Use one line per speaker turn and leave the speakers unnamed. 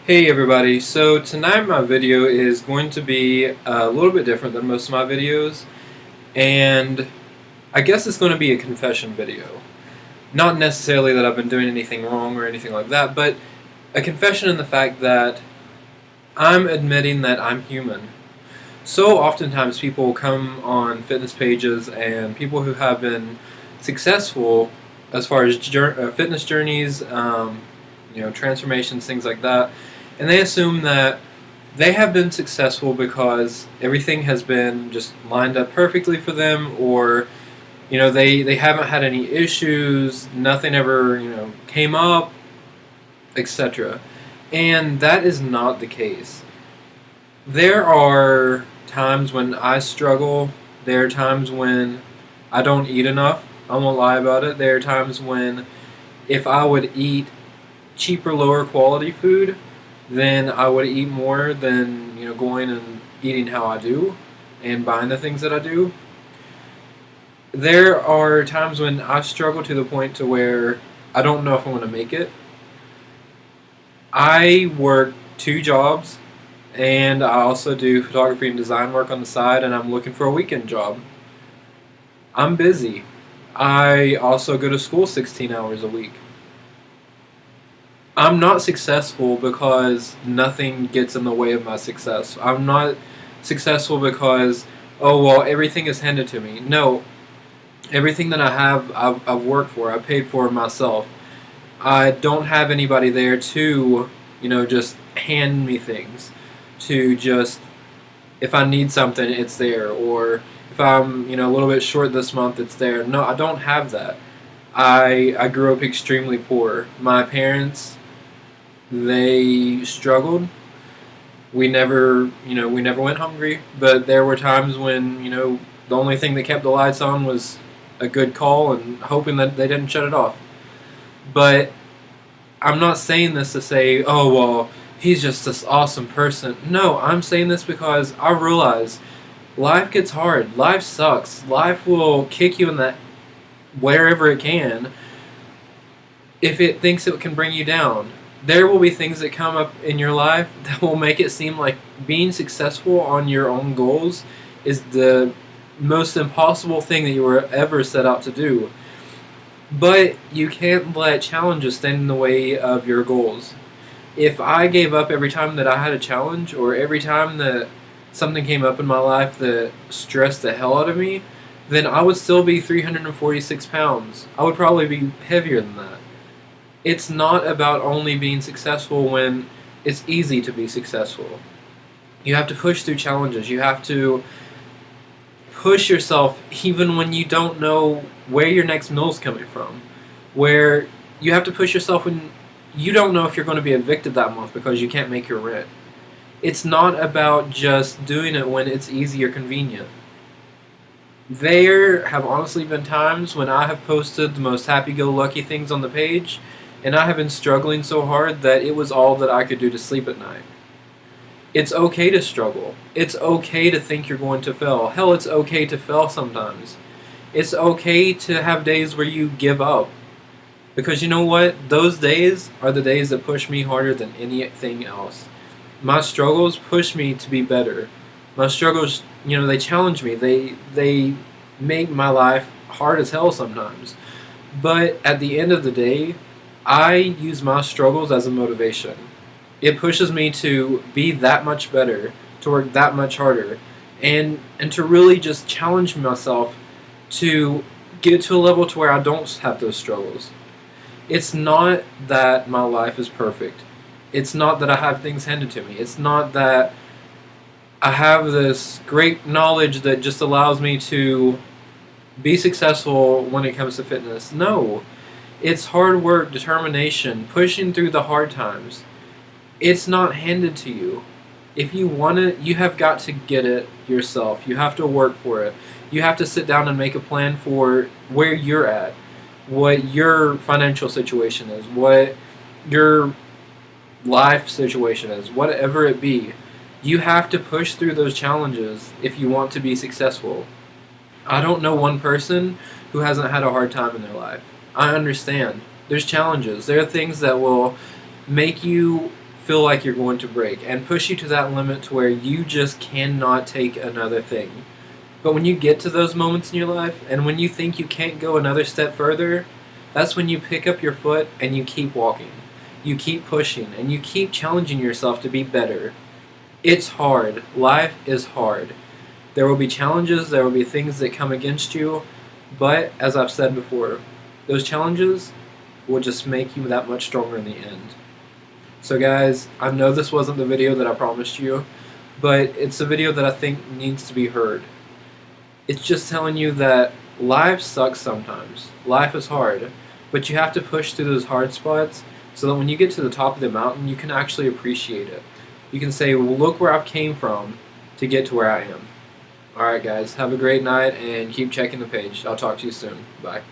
Hey everybody, so tonight my video is going to be a little bit different than most of my videos, and I guess it's going to be a confession video. Not necessarily that I've been doing anything wrong or anything like that, but a confession in the fact that I'm admitting that I'm human. So oftentimes people come on fitness pages and people who have been successful as far as fitness journeys, transformations, things like that, and they assume that they have been successful because everything has been just lined up perfectly for them, or they haven't had any issues, nothing ever came up, etc. And that is not the case. There are times when I struggle. There are times when I don't eat enough. I won't lie about it. There are times when if I would eat cheaper, lower quality food, then I would eat more than going and eating how I do and buying the things that I do. There are times when I struggle to the point to where I don't know if I'm going to make it. I work 2 jobs, and I also do photography and design work on the side, and I'm looking for a weekend job. I'm busy. I also go to school 16 hours a week. I'm not successful because nothing gets in the way of my success. I'm not successful because, oh, well, everything is handed to me. No, everything that I have, I've worked for. I paid for myself. I don't have anybody there to, just hand me things. To just, if I need something, it's there. Or if I'm, a little bit short this month, it's there. No, I don't have that. I grew up extremely poor. My parents, they struggled. We never went hungry, but there were times when, the only thing that kept the lights on was a good call and hoping that they didn't shut it off. But I'm not saying this to say, oh, well, he's just this awesome person. No, I'm saying this because I realize life gets hard. Life sucks. Life will kick you in that wherever it can if it thinks it can bring you down. There will be things that come up in your life that will make it seem like being successful on your own goals is the most impossible thing that you were ever set out to do. But you can't let challenges stand in the way of your goals. If I gave up every time that I had a challenge, or every time that something came up in my life that stressed the hell out of me, then I would still be 346 pounds. I would probably be heavier than that. It's not about only being successful when it's easy to be successful. You have to push through challenges. You have to push yourself even when you don't know where your next meal's coming from. Where you have to push yourself when you don't know if you're going to be evicted that month because you can't make your rent. It's not about just doing it when it's easy or convenient. There have honestly been times when I have posted the most happy-go-lucky things on the page, and I have been struggling so hard that it was all that I could do to sleep at night. It's okay to struggle. It's okay to think you're going to fail. Hell, it's okay to fail sometimes. It's okay to have days where you give up. Because you know what? Those days are the days that push me harder than anything else. My struggles push me to be better. My struggles, they challenge me. They make my life hard as hell sometimes. But at the end of the day, I use my struggles as a motivation. It pushes me to be that much better, to work that much harder, and to really just challenge myself to get to a level to where I don't have those struggles. It's not that my life is perfect. It's not that I have things handed to me. It's not that I have this great knowledge that just allows me to be successful when it comes to fitness. No. It's hard work, determination, pushing through the hard times. It's not handed to you. If you want it, you have got to get it yourself. You have to work for it. You have to sit down and make a plan for where you're at, what your financial situation is, what your life situation is, whatever it be. You have to push through those challenges if you want to be successful. I don't know one person who hasn't had a hard time in their life. I understand. There's challenges. There are things that will make you feel like you're going to break and push you to that limit to where you just cannot take another thing. But when you get to those moments in your life, and when you think you can't go another step further, that's when you pick up your foot and you keep walking. You keep pushing, and you keep challenging yourself to be better. It's hard. Life is hard. There will be challenges, there will be things that come against you, but as I've said before, those challenges will just make you that much stronger in the end. So guys, I know this wasn't the video that I promised you, but it's a video that I think needs to be heard. It's just telling you that life sucks sometimes. Life is hard, but you have to push through those hard spots so that when you get to the top of the mountain, you can actually appreciate it. You can say, well, look where I've came from to get to where I am. Alright guys, have a great night and keep checking the page. I'll talk to you soon. Bye.